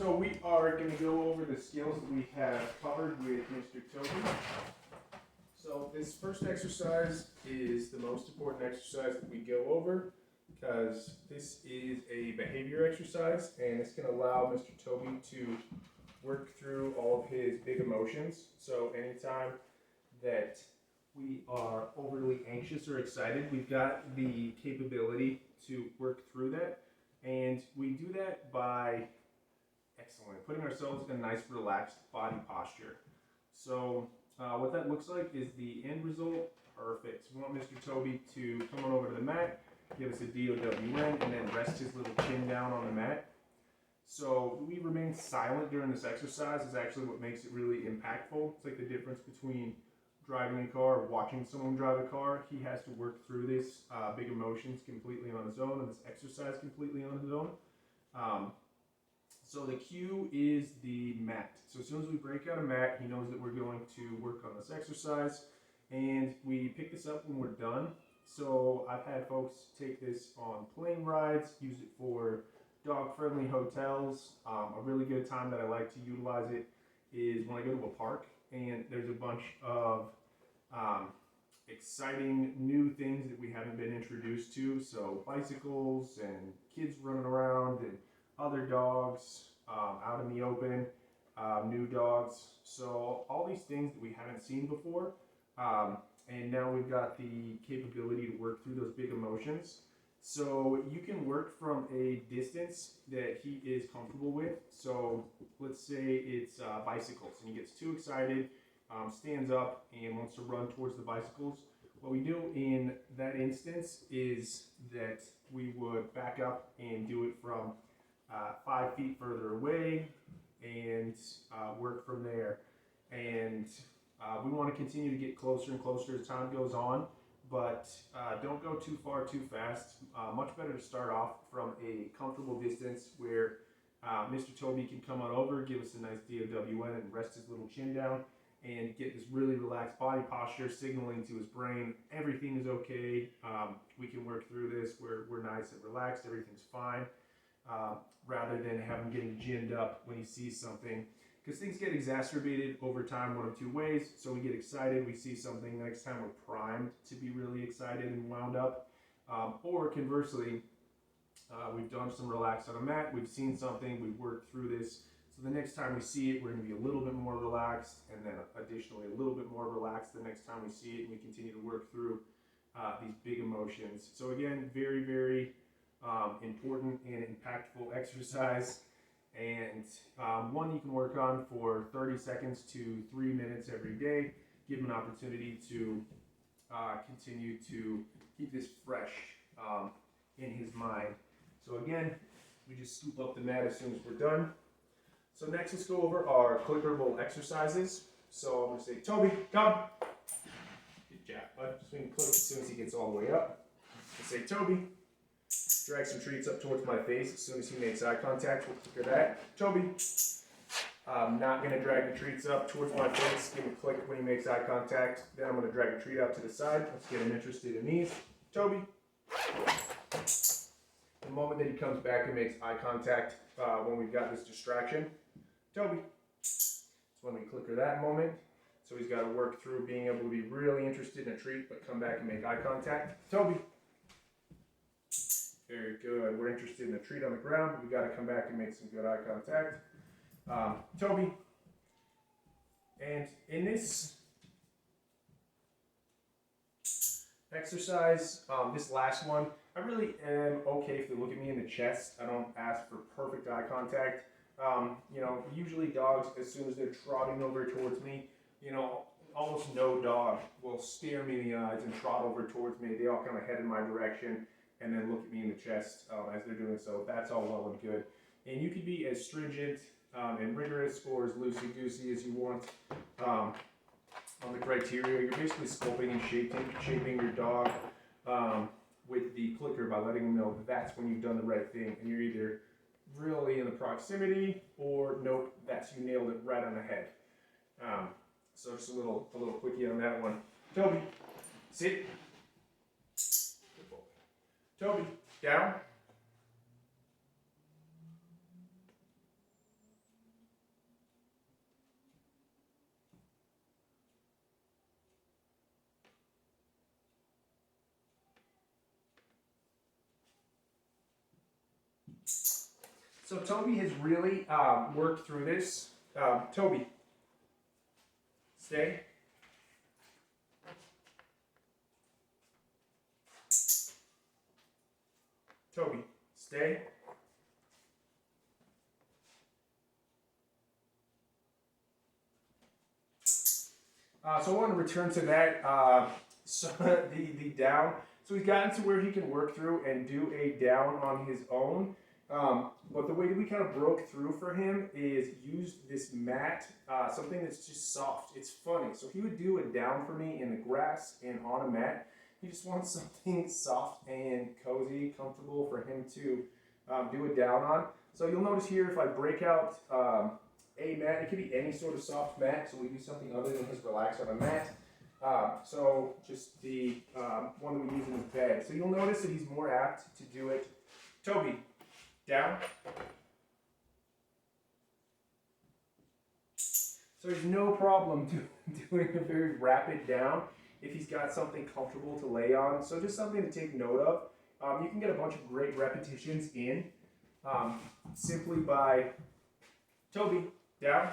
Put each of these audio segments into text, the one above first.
So we are going to go over the skills that we have covered with Mr. Toby. So this first exercise is the most important exercise that we go over because this is a behavior exercise and it's going to allow Mr. Toby to work through all of his big emotions. So anytime that we are overly anxious or excited, we've got the capability to work through that. And we do that by putting ourselves in a nice relaxed body posture. So what that looks like is the end result. Perfect. We want Mr. Toby to come on over to the mat, give us a DOWN, and then rest his little chin down on the mat. So we remain silent during this exercise is actually what makes it really impactful. It's like the difference between driving a car or watching someone drive a car. He has to work through this big emotions completely on his own and this exercise completely on his own. So the cue is the mat. So as soon as we break out a mat, he knows that we're going to work on this exercise, and we pick this up when we're done. So I've had folks take this on plane rides, use it for dog-friendly hotels. A really good time that I like to utilize it is when I go to a park and there's a bunch of exciting new things that we haven't been introduced to. So bicycles and kids running around and other dogs out in the open, new dogs. So all these things that we haven't seen before. And now we've got the capability to work through those big emotions. So you can work from a distance that he is comfortable with. So let's say it's bicycles and he gets too excited, stands up and wants to run towards the bicycles. What we do in that instance is that we would back up and do it from 5 feet further away and work from there. And we want to continue to get closer and closer as time goes on, but don't go too far too fast. Much better to start off from a comfortable distance where Mr. Toby can come on over, give us a nice DOWN and rest his little chin down and get this really relaxed body posture, signaling to his brain everything is okay. We can work through this. We're nice and relaxed. Everything's fine. Rather than have him getting ginned up when he sees something, because things get exacerbated over time one of two ways. So we get excited, we see something, the next time we're primed to be really excited and wound up, or conversely, we've done some relax on a mat, we've seen something, we've worked through this, so the next time we see it, we're going to be a little bit more relaxed, and then additionally a little bit more relaxed the next time we see it, and we continue to work through these big emotions. So again, very, very important and impactful exercise, and one you can work on for 30 seconds to 3 minutes every day. Give him an opportunity to continue to keep this fresh in his mind. So again, we just scoop up the mat as soon as we're done. So next, let's go over our clickable exercises. So I'm going to say, Toby, come. Good job, bud. Just going to click as soon as he gets all the way up. I say, Toby. Drag some treats up towards my face as soon as he makes eye contact. We'll clicker that. Toby. I'm not going to drag the treats up towards my face. Give him a click when he makes eye contact. Then I'm going to drag a treat out to the side. Let's get him interested in these. Toby. The moment that he comes back and makes eye contact when we've got this distraction. Toby. It's when we clicker that moment. So he's got to work through being able to be really interested in a treat but come back and make eye contact. Toby. Very good. We're interested in a treat on the ground. We've got to come back and make some good eye contact. Toby. And in this exercise, this last one, I really am okay if they look at me in the chest. I don't ask for perfect eye contact. Usually dogs, as soon as they're trotting over towards me, almost no dog will stare me in the eyes and trot over towards me. They all kind of head in my direction and then look at me in the chest as they're doing so. That's all well and good. And you can be as stringent and rigorous or as loosey-goosey as you want on the criteria. You're basically sculpting and shaping your dog with the clicker by letting them know that's when you've done the right thing. And you're either really in the proximity or nope, that's you nailed it right on the head. So just a little quickie on that one. Toby, sit. Toby, down. So Toby has really worked through this. Toby, stay. Toby, stay. So I want to return to that. So the down. So he's gotten to where he can work through and do a down on his own. But the way that we kind of broke through for him is use this mat, something that's just soft. It's funny. So he would do a down for me in the grass and on a mat. He just wants something soft and cozy, comfortable for him to do a down on. So you'll notice here if I break out a mat, it could be any sort of soft mat, so we do something other than just relax on a mat. So just the one that we use in his bed. So you'll notice that he's more apt to do it. Toby, down. So there's no problem doing a very rapid down if he's got something comfortable to lay on. So just something to take note of. You can get a bunch of great repetitions in simply by Toby, down.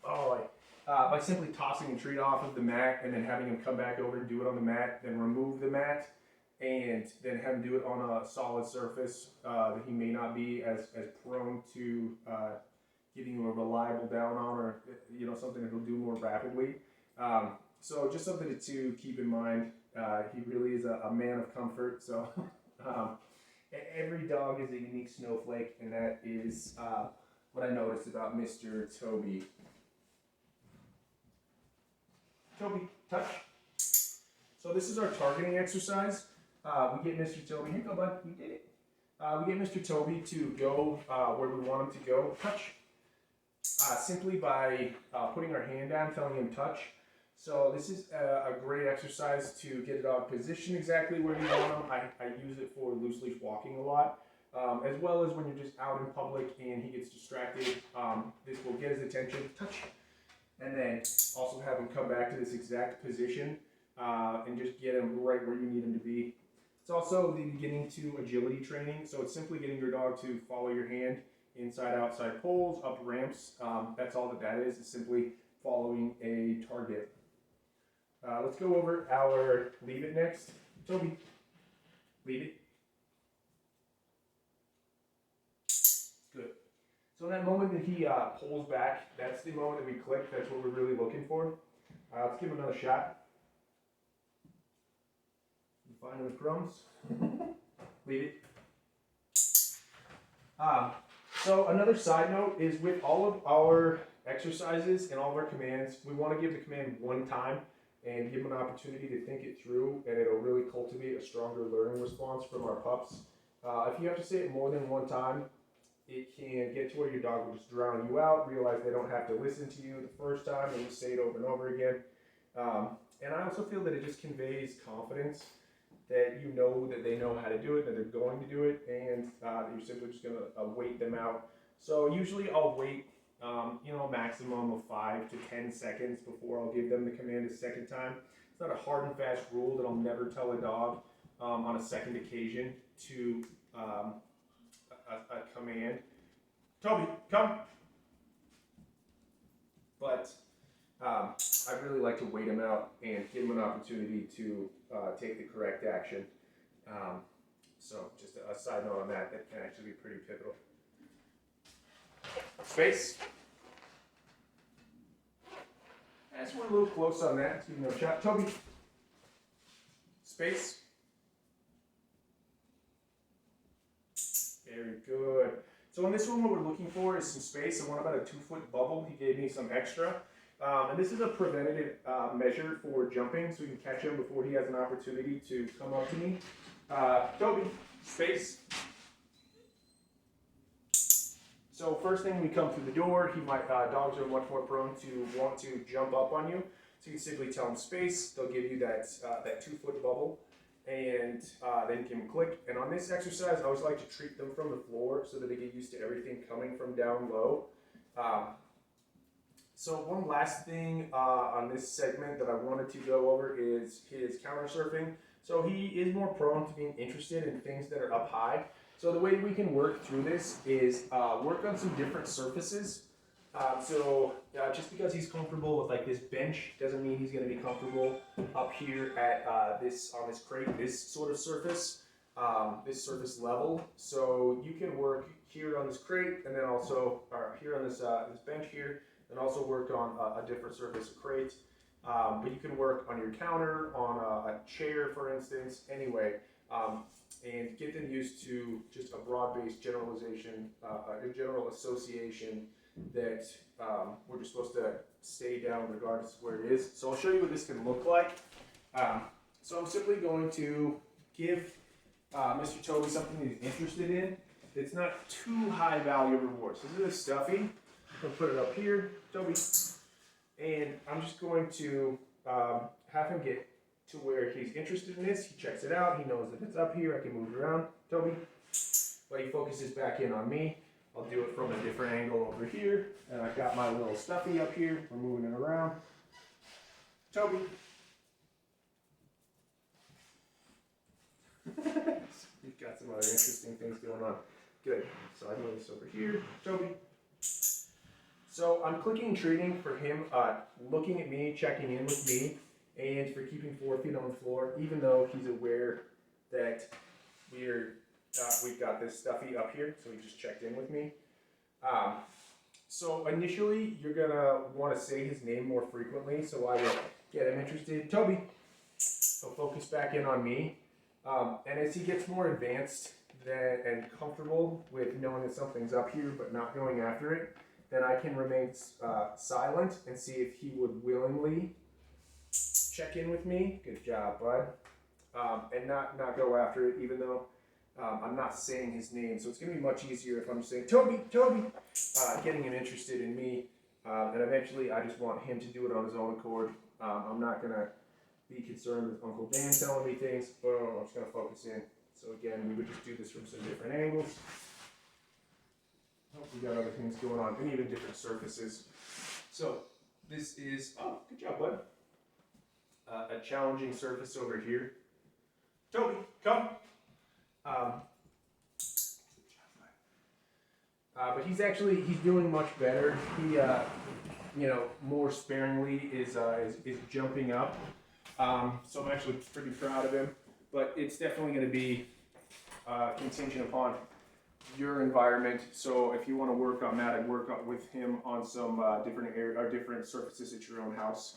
Oh, by simply tossing a treat off of the mat and then having him come back over and do it on the mat, then remove the mat, and then have him do it on a solid surface that he may not be as prone to giving you a reliable down on, or something that he'll do more rapidly. So just something to keep in mind. He really is a man of comfort. So every dog is a unique snowflake, and that is what I noticed about Mr. Toby. Toby, touch. So this is our targeting exercise. We get Mr. Toby, here you go bud, we did it. We get Mr. Toby to go where we want him to go, touch. Simply by putting our hand down, telling him touch. So this is a great exercise to get a dog positioned exactly where you want him. I use it for loose leash walking a lot, as well as when you're just out in public and he gets distracted. This will get his attention, touch. And then also have him come back to this exact position and just get him right where you need him to be. It's also the beginning to agility training. So it's simply getting your dog to follow your hand inside, outside poles, up ramps. That's all that is simply following a target. Let's go over our leave it next. Toby, leave it. Good. So in that moment that he pulls back, that's the moment that we click. That's what we're really looking for. Let's give him another shot. Find the crumbs. Leave it. So another side note is with all of our exercises and all of our commands, we want to give the command one time and give them an opportunity to think it through, and it'll really cultivate a stronger learning response from our pups. If you have to say it more than one time, it can get to where your dog will just drown you out, realize they don't have to listen to you the first time, and just say it over and over again. And I also feel that it just conveys confidence that you know that they know how to do it, that they're going to do it, and you're simply just going to wait them out. So usually I'll wait, a maximum of 5 to 10 seconds before I'll give them the command a second time. It's not a hard and fast rule that I'll never tell a dog on a second occasion to a command. Toby, come. But I really like to wait them out and give them an opportunity to take the correct action. So just a side note on that can actually be pretty pivotal. Space. I just went a little close on that. Let's give another shot. Toby. Space. Very good. So in this one, what we're looking for is some space. I want about a 2-foot bubble. He gave me some extra. And this is a preventative measure for jumping, so we can catch him before he has an opportunity to come up to me. Toby, space. So first thing we come through the door, dogs are much more prone to want to jump up on you. So you can simply tell them space. They'll give you that 2-foot bubble, and then you can click. And on this exercise, I always like to treat them from the floor so that they get used to everything coming from down low. So one last thing on this segment that I wanted to go over is his counter surfing. So he is more prone to being interested in things that are up high. So the way we can work through this is work on some different surfaces. Just because he's comfortable with like this bench doesn't mean he's going to be comfortable up here at on this crate, this sort of surface, this surface level. So you can work here on this crate, and then also here on this this bench here, and also work on a different surface, a crate. But you can work on your counter, on a chair, for instance. Anyway. And get them used to just a broad-based generalization, a general association that we're just supposed to stay down regardless of where it is. So I'll show you what this can look like. So I'm simply going to give Mr. Toby something he's interested in. It's not too high value reward. So this is stuffy. I'm going to put it up here, Toby. And I'm just going to have him get to where he's interested in this. He checks it out. He knows that it's up here. I can move it around. Toby. But he focuses back in on me. I'll do it from a different angle over here. And I've got my little stuffy up here. We're moving it around. Toby. You've got some other interesting things going on. Good. So I move this over here. Toby. So I'm clicking and treating for him, looking at me, checking in with me, and for keeping 4 feet on the floor, even though he's aware that we've got this stuffy up here, so he just checked in with me. So initially, you're gonna want to say his name more frequently, so I will get him interested. Toby, he'll focus back in on me, and as he gets more advanced and comfortable with knowing that something's up here but not going after it, then I can remain silent and see if he would willingly check in with me. Good job, bud. And not go after it, even though I'm not saying his name. So it's going to be much easier if I'm just saying, Toby, Toby, getting him interested in me. And eventually I just want him to do it on his own accord. I'm not going to be concerned with Uncle Dan telling me things. Boom, I'm just going to focus in. So again, we would just do this from some different angles. We got other things going on, and even different surfaces. So this is, oh, good job, bud. A challenging surface over here. Toby, come. But he's doing much better. He, more sparingly is jumping up. So I'm actually pretty proud of him. But it's definitely going to be contingent upon your environment. So if you want to work on that, I'd work with him on some different surfaces at your own house.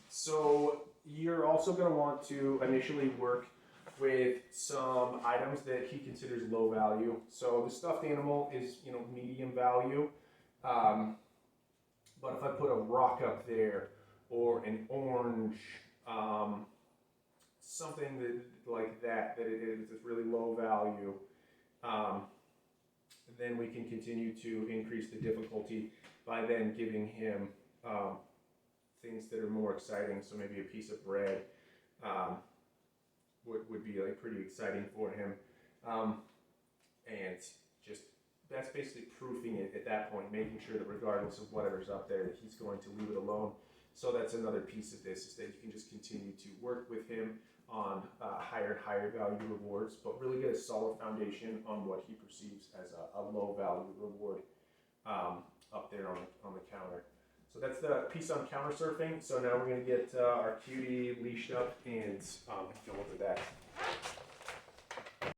So you're also going to want to initially work with some items that he considers low value. So the stuffed animal is, medium value. But if I put a rock up there or an orange, something like that it is really low value, then we can continue to increase the difficulty by then giving him things that are more exciting. So maybe a piece of bread would be like pretty exciting for him, and just that's basically proofing it at that point, making sure that regardless of whatever's up there, that he's going to leave it alone. So that's another piece of this, is that you can just continue to work with him on higher and higher value rewards, but really get a solid foundation on what he perceives as a low value reward up there on the counter. So that's the piece on counter surfing. So now we're going to get our cutie leashed up and go over that.